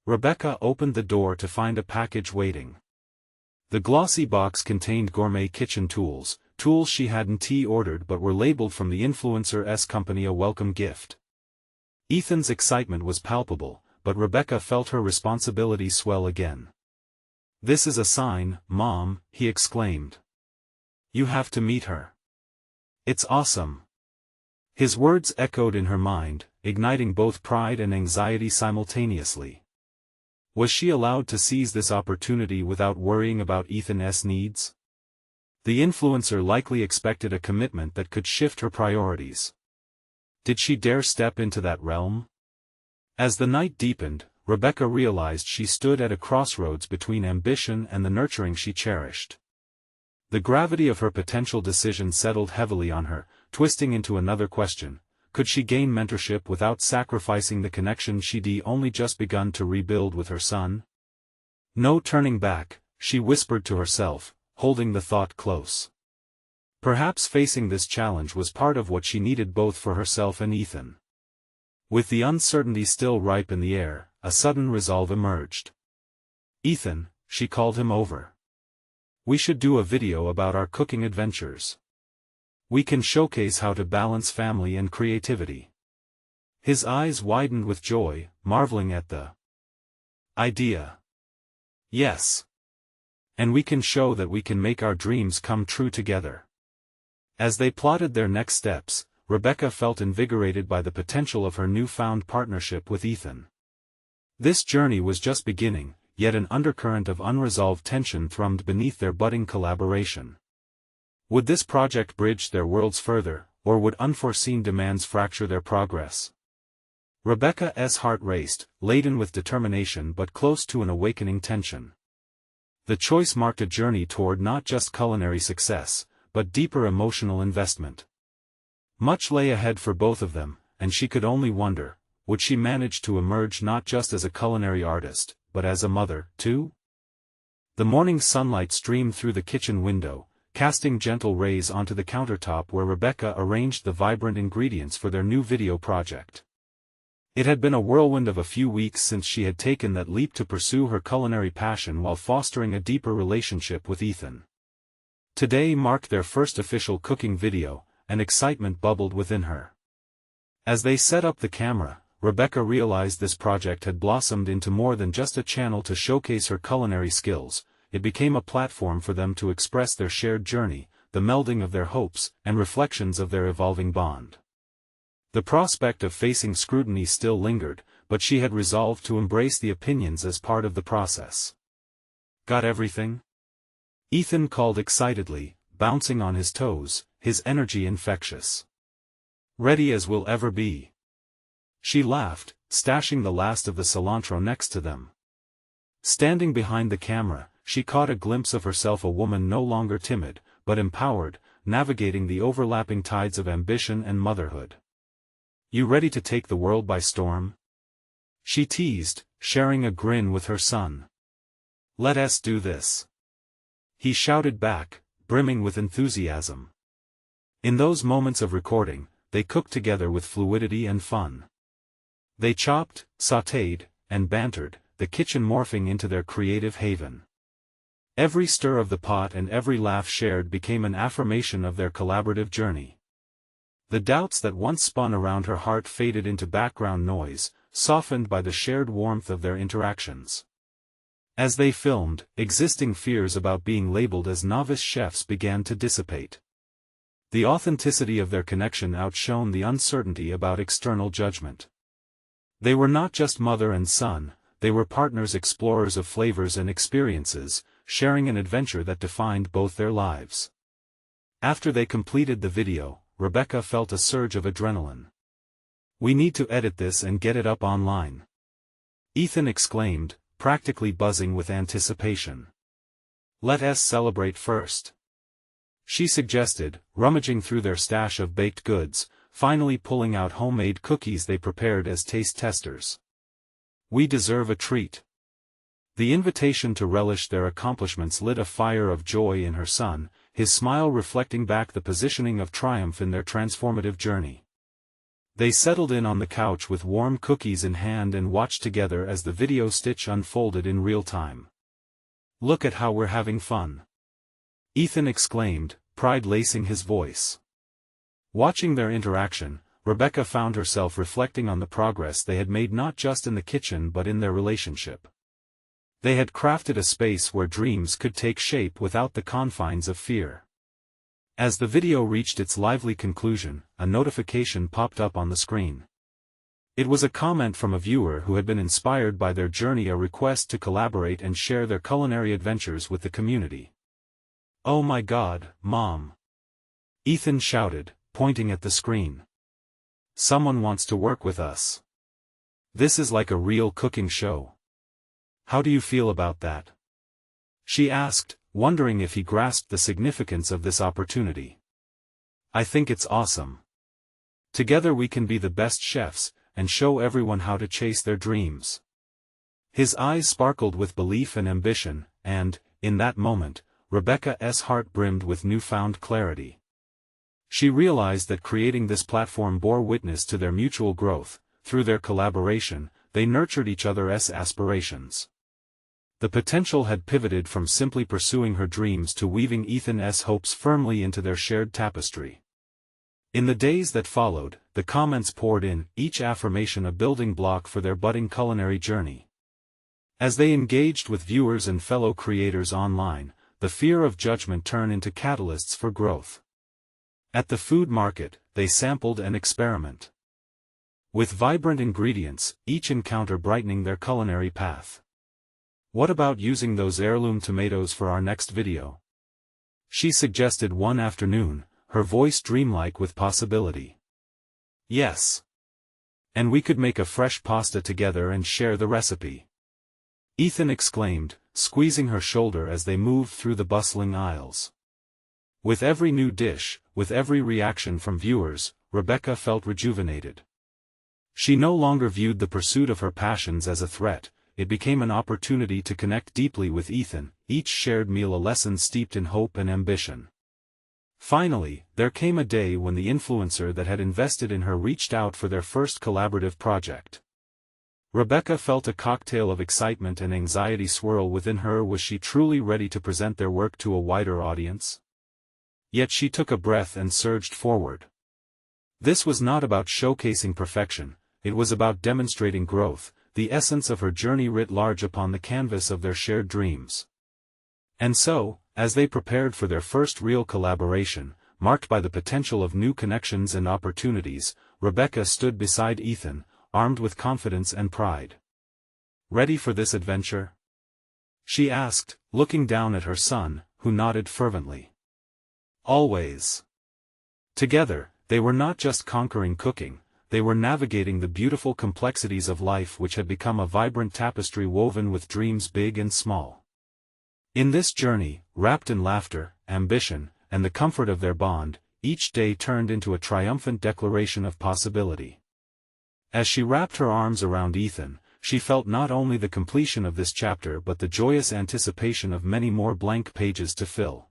Rebecca opened the door to find a package waiting. The glossy box contained gourmet kitchen tools she hadn't ordered but were labeled from the influencer's company a welcome gift. Ethan's excitement was palpable, but Rebecca felt her responsibility swell again. "This is a sign, Mom," he exclaimed. "You have to meet her. It's awesome." His words echoed in her mind, igniting both pride and anxiety simultaneously. Was she allowed to seize this opportunity without worrying about Ethan's needs? The influencer likely expected a commitment that could shift her priorities. Did she dare step into that realm? As the night deepened, Rebecca realized she stood at a crossroads between ambition and the nurturing she cherished. The gravity of her potential decision settled heavily on her, twisting into another question: could she gain mentorship without sacrificing the connection she'd only just begun to rebuild with her son? No turning back, she whispered to herself, holding the thought close. Perhaps facing this challenge was part of what she needed both for herself and Ethan. With the uncertainty still ripe in the air, a sudden resolve emerged. "Ethan," she called him over. "We should do a video about our cooking adventures. We can showcase how to balance family and creativity." His eyes widened with joy, marveling at the idea. "Yes. And we can show that we can make our dreams come true together." As they plotted their next steps, Rebecca felt invigorated by the potential of her newfound partnership with Ethan. This journey was just beginning, yet an undercurrent of unresolved tension thrummed beneath their budding collaboration. Would this project bridge their worlds further, or would unforeseen demands fracture their progress? Rebecca's heart raced, laden with determination but close to an awakening tension. The choice marked a journey toward not just culinary success, but deeper emotional investment. Much lay ahead for both of them, and she could only wonder, would she manage to emerge not just as a culinary artist, but as a mother, too? The morning sunlight streamed through the kitchen window, casting gentle rays onto the countertop where Rebecca arranged the vibrant ingredients for their new video project. It had been a whirlwind of a few weeks since she had taken that leap to pursue her culinary passion while fostering a deeper relationship with Ethan. Today marked their first official cooking video, and excitement bubbled within her. As they set up the camera, Rebecca realized this project had blossomed into more than just a channel to showcase her culinary skills. It became a platform for them to express their shared journey, the melding of their hopes, and reflections of their evolving bond. The prospect of facing scrutiny still lingered, but she had resolved to embrace the opinions as part of the process. "Got everything?" Ethan called excitedly, bouncing on his toes, his energy infectious. "Ready as we'll ever be." She laughed, stashing the last of the cilantro next to them. Standing behind the camera, she caught a glimpse of herself, a woman no longer timid, but empowered, navigating the overlapping tides of ambition and motherhood. "You ready to take the world by storm?" she teased, sharing a grin with her son. "Let us do this," he shouted back, brimming with enthusiasm. In those moments of recording, they cooked together with fluidity and fun. They chopped, sautéed, and bantered, the kitchen morphing into their creative haven. Every stir of the pot and every laugh shared became an affirmation of their collaborative journey. The doubts that once spun around her heart faded into background noise, softened by the shared warmth of their interactions. As they filmed, existing fears about being labeled as novice chefs began to dissipate. The authenticity of their connection outshone the uncertainty about external judgment. They were not just mother and son, they were partners, explorers of flavors and experiences, sharing an adventure that defined both their lives. After they completed the video, Rebecca felt a surge of adrenaline. "We need to edit this and get it up online," Ethan exclaimed, practically buzzing with anticipation. "Let us celebrate first," she suggested, rummaging through their stash of baked goods, finally pulling out homemade cookies they prepared as taste testers. "We deserve a treat." The invitation to relish their accomplishments lit a fire of joy in her son, his smile reflecting back the positioning of triumph in their transformative journey. They settled in on the couch with warm cookies in hand and watched together as the video stitch unfolded in real time. "Look at how we're having fun," Ethan exclaimed, pride lacing his voice. Watching their interaction, Rebecca found herself reflecting on the progress they had made not just in the kitchen but in their relationship. They had crafted a space where dreams could take shape without the confines of fear. As the video reached its lively conclusion, a notification popped up on the screen. It was a comment from a viewer who had been inspired by their journey, a request to collaborate and share their culinary adventures with the community. "Oh my God, Mom!" Ethan shouted, pointing at the screen. "Someone wants to work with us. This is like a real cooking show. How do you feel about that?" she asked, wondering if he grasped the significance of this opportunity. "I think it's awesome. Together we can be the best chefs, and show everyone how to chase their dreams." His eyes sparkled with belief and ambition, and, in that moment, Rebecca's heart brimmed with newfound clarity. She realized that creating this platform bore witness to their mutual growth. Through their collaboration, they nurtured each other's aspirations. The potential had pivoted from simply pursuing her dreams to weaving Ethan's hopes firmly into their shared tapestry. In the days that followed, the comments poured in, each affirmation a building block for their budding culinary journey. As they engaged with viewers and fellow creators online, the fear of judgment turned into catalysts for growth. At the food market, they sampled and experiment with vibrant ingredients, each encounter brightening their culinary path. "What about using those heirloom tomatoes for our next video?" she suggested one afternoon, her voice dreamlike with possibility. "Yes. And we could make a fresh pasta together and share the recipe," Ethan exclaimed, squeezing her shoulder as they moved through the bustling aisles. With every new dish, with every reaction from viewers, Rebecca felt rejuvenated. She no longer viewed the pursuit of her passions as a threat. It became an opportunity to connect deeply with Ethan, each shared meal a lesson steeped in hope and ambition. Finally, there came a day when the influencer that had invested in her reached out for their first collaborative project. Rebecca felt a cocktail of excitement and anxiety swirl within her. Was she truly ready to present their work to a wider audience? Yet she took a breath and surged forward. This was not about showcasing perfection, it was about demonstrating growth, the essence of her journey writ large upon the canvas of their shared dreams. And so, as they prepared for their first real collaboration, marked by the potential of new connections and opportunities, Rebecca stood beside Ethan, armed with confidence and pride. "Ready for this adventure?" she asked, looking down at her son, who nodded fervently. "Always." Together, they were not just conquering cooking, they were navigating the beautiful complexities of life which had become a vibrant tapestry woven with dreams big and small. In this journey, wrapped in laughter, ambition, and the comfort of their bond, each day turned into a triumphant declaration of possibility. As she wrapped her arms around Ethan, she felt not only the completion of this chapter but the joyous anticipation of many more blank pages to fill.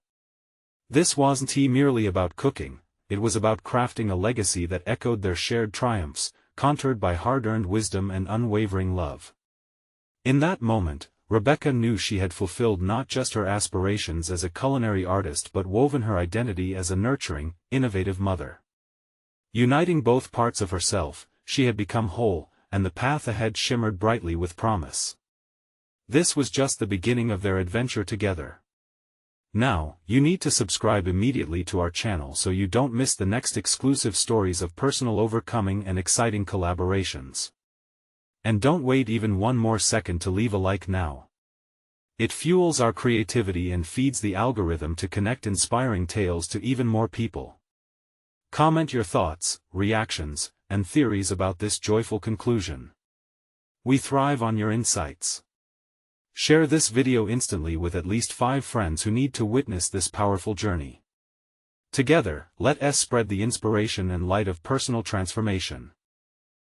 This wasn't merely about cooking. It was about crafting a legacy that echoed their shared triumphs, contoured by hard-earned wisdom and unwavering love. In that moment, Rebecca knew she had fulfilled not just her aspirations as a culinary artist but woven her identity as a nurturing, innovative mother. Uniting both parts of herself, she had become whole, and the path ahead shimmered brightly with promise. This was just the beginning of their adventure together. Now, you need to subscribe immediately to our channel so you don't miss the next exclusive stories of personal overcoming and exciting collaborations. And don't wait even one more second to leave a like now. It fuels our creativity and feeds the algorithm to connect inspiring tales to even more people. Comment your thoughts, reactions, and theories about this joyful conclusion. We thrive on your insights. Share this video instantly with at least 5 friends who need to witness this powerful journey. Together, let us spread the inspiration and light of personal transformation.